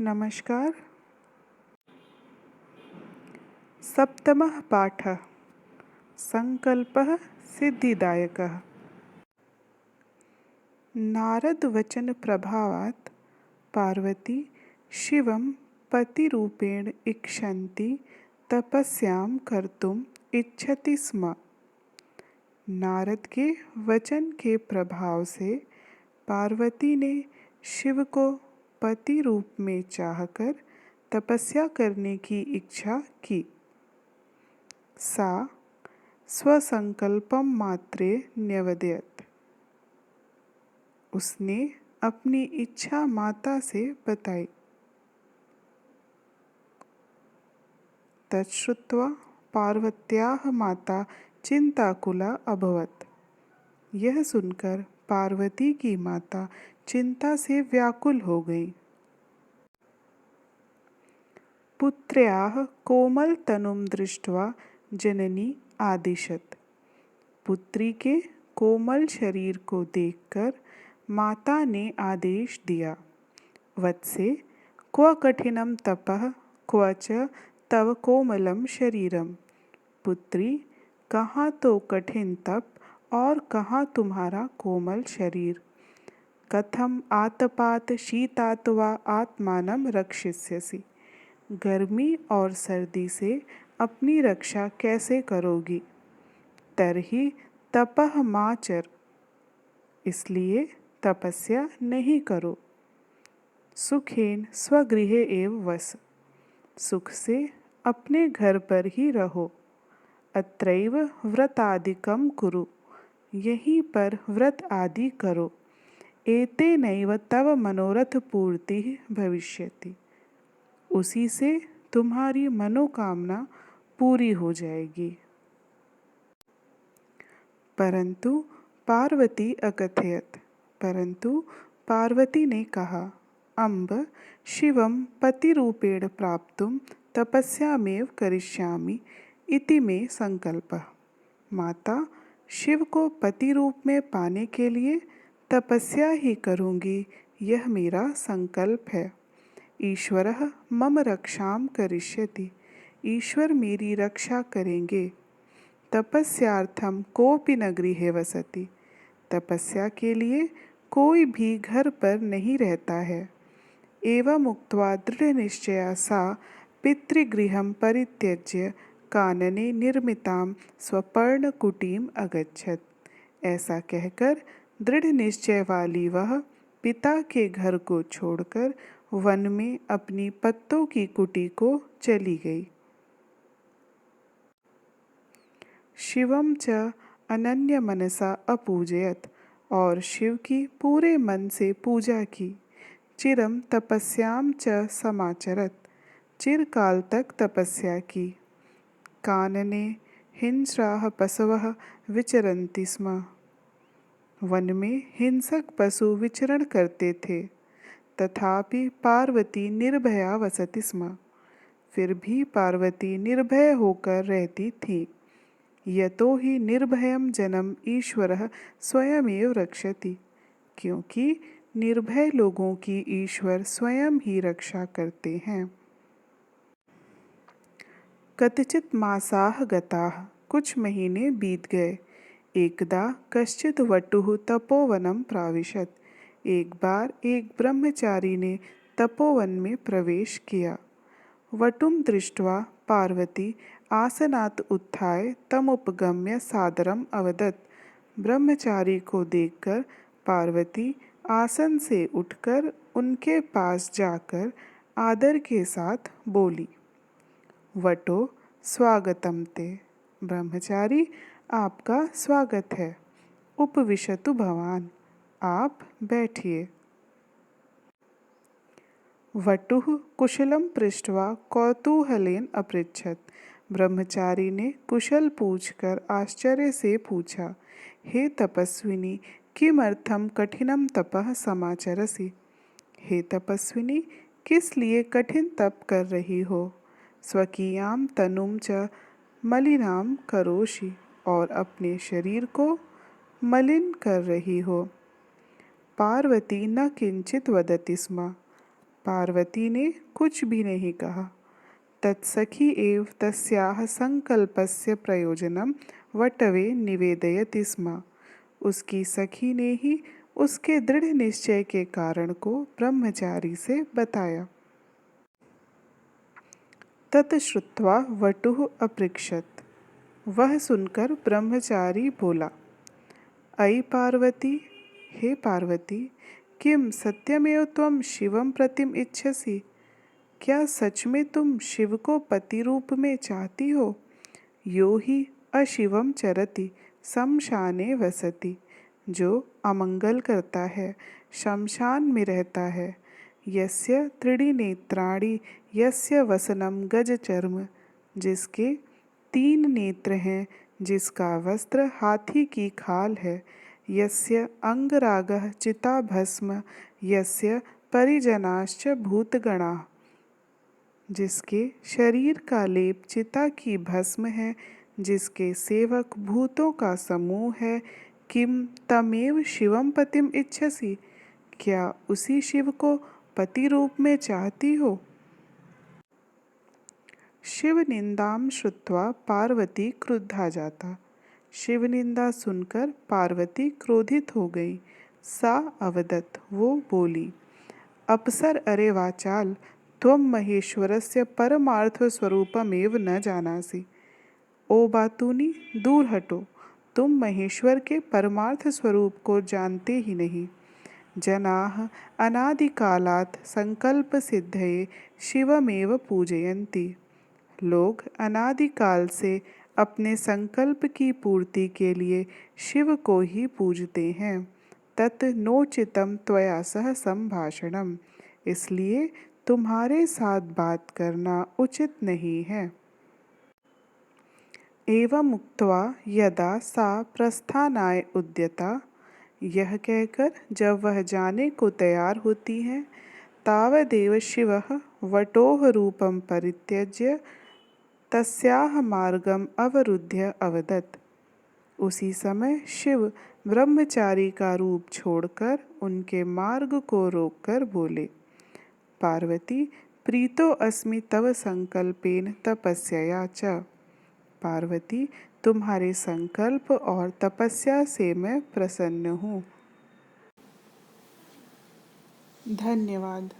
नमस्कार। सप्तमः पाठः संकल्पः सिद्धिदायकः। नारदवचनप्रभावात् पार्वती शिवं पतिरूपेण इच्छन्ति तपस्यां कर्तुम् इच्छति स्म। नारद के वचन के प्रभाव से पार्वती ने शिव को पति रूप में चाहकर तपस्या करने की इच्छा की। सा स्वसंकल्पं मात्रे न्यवदयत्। उसने अपनी इच्छा माता से बताई। तच्छ्रुत्वा पार्वत्याः माता चिंताकुला अभवत्। यह सुनकर पार्वती की माता चिंता से व्याकुल हो गई। पुत्र्याः कोमलतनुं दृष्ट्वा जननी आदिशत। पुत्री के कोमल शरीर को देखकर माता ने आदेश दिया, वत्से क्व कठिनं तपः क्व च तव कोमलं शरीरम। पुत्री, कहाँ तो कठिन तप और कहाँ तुम्हारा कोमल शरीर। कथम आतपात शीतात वा आत्मानं रक्षिष्यसि। गर्मी और सर्दी से अपनी रक्षा कैसे करोगी। तर्हि तपः मा चर। इसलिए तपस्या नहीं करो। सुखेन स्वगृहे एव वस। सुख से अपने घर पर ही रहो। अत्रैव व्रतादिकं कुरु। यहीं पर व्रत आदि करो। एतेनैव तव मनोरथ पूर्तिः भविष्यति। उसी से तुम्हारी मनोकामना पूरी हो जाएगी। परंतु पार्वती अकथयत। परंतु पार्वती ने कहा, अम्ब शिवं पतिरूपेण प्राप्तुं तपस्यामेव करिष्यामि इति मे संकल्पः। माता, शिव को पति रूप में पाने के लिए तपस्या ही करूँगी, यह मेरा संकल्प है। ईश्वरः मम रक्षां करिष्यति। ईश्वर मेरी रक्षा करेंगे। तपस्यार्थं कोऽपि न गृहे वसति। तपस्या के लिए कोई भी घर पर नहीं रहता है। एवं उक्त्वा दृढ़निश्चया सा पितृगृहं परित्यज्य कानने निर्मितां स्वपर्णकुटीम् अगच्छत्। ऐसा कहकर दृढ़ निश्चय वाली वह पिता के घर को छोड़कर वन में अपनी पत्तों की कुटी को चली गई। शिवम च अनन्य मनसा अपूजयत। और शिव की पूरे मन से पूजा की। चिरम तपस्याम च समाचरत। चिरकाल तक तपस्या की। कानने हिंस्राः पशवः विचरन्ति स्म। वन में हिंसक पशु विचरण करते थे, तथापि पार्वती निर्भया वसति स्म। फिर भी पार्वती निर्भय होकर रहती थी। यतो ही निर्भयं जनम ईश्वरः स्वयमेव रक्षति। क्योंकि निर्भय लोगों की ईश्वर स्वयं ही रक्षा करते हैं। कतिचित् मासाः गताः। कुछ महीने बीत गए। एकदा कश्चित् वटुः तपोवनं प्राविशत्। एक बार एक ब्रह्मचारी ने तपोवन में प्रवेश किया। वटुं दृष्ट्वा पार्वती आसनात् उत्थाय तमुपगम्य सादरम् अवदत्। ब्रह्मचारी को देखकर पार्वती आसन से उठकर उनके पास जाकर आदर के साथ बोली, वटो स्वागतम ते। ब्रह्मचारी, आपका स्वागत है। उपविशतु भवान। आप बैठिए। वटुः कुशलं पृष्ट्वा कौतूहलेन अपृच्छत। ब्रह्मचारी ने कुशल पूछकर आश्चर्य से पूछा, हे तपस्विनी, किमर्थं कठिनं तपः समाचरसि। हे तपस्विनी, किस लिए कठिन तप कर रही हो। स्वकीयां तनुं च मलिनां करोषि। और अपने शरीर को मलिन कर रही हो। पार्वती न किंचित वदति स्म। पार्वती ने कुछ भी नहीं कहा। तत्सखी एव तस्याः संकल्पस्य प्रयोजनं वटवे निवेदयति स्म। उसकी सखी ने ही उसके दृढ़ निश्चय के कारण को ब्रह्मचारी से बताया। तत् श्रुत्वा वटुः अपृच्छत्। वह सुनकर ब्रह्मचारी बोला, अयि पार्वती, हे पार्वती, किम सत्यमेव त्वं शिवं प्रतिम इच्छसि? क्या सच में तुम शिव को पति रूप में चाहती हो? यो ही अशिवम चरति शमशाने वसति, जो अमंगल करता है शमशान में रहता है। यस्य त्रीणि नेत्राणि यस्य वसनम गज चर्म, जिसके 3 नेत्र हैं, जिसका वस्त्र हाथी की खाल है। यस्य अंगरागः चिताभस्म, यस्य परिजनाश्च भूतगणाः, जिसके शरीर का लेप चिता की भस्म है, जिसके सेवक भूतों का समूह है। किम तमेव शिवम पतिम इच्छसि? क्या उसी शिव को पति रूप में चाहती हो? शिव निंदाम श्रुत्वा पार्वती क्रुद्धा जाता। शिव निंदा सुनकर पार्वती क्रोधित हो गई। सा अवदत्, वो बोली, अपसर अरे वाचाल, त्वं महेश्वरस्य परमार्थस्वरूपमेव न जानासि। ओ बातूनी, दूर हटो, तुम महेश्वर के परमार्थ स्वरूप को जानते ही नहीं। जनाः अनादिकालात् संकल्प सिद्धये शिवमेव पूजयन्ति। लोग अनादिकाल से अपने संकल्प की पूर्ति के लिए शिव को ही पूजते हैं। तत् नोचितम त्वया सह संभाषणम, इसलिए तुम्हारे साथ बात करना उचित नहीं है। एवं उक्त्वा यदा सा प्रस्थानाय उद्यता, यह कहकर जब वह जाने को तैयार होती हैं, तावदेव शिवः वटोः रूपं परित्यज्य तस्याः मार्गम अवरुद्ध्य अवदत्। उसी समय शिव ब्रह्मचारी का रूप छोड़कर उनके मार्ग को रोककर बोले, पार्वती, प्रीतो अस्मि तव संकल्पेन तपस्या च। पार्वती, तुम्हारे संकल्प और तपस्या से मैं प्रसन्न हूँ। धन्यवाद।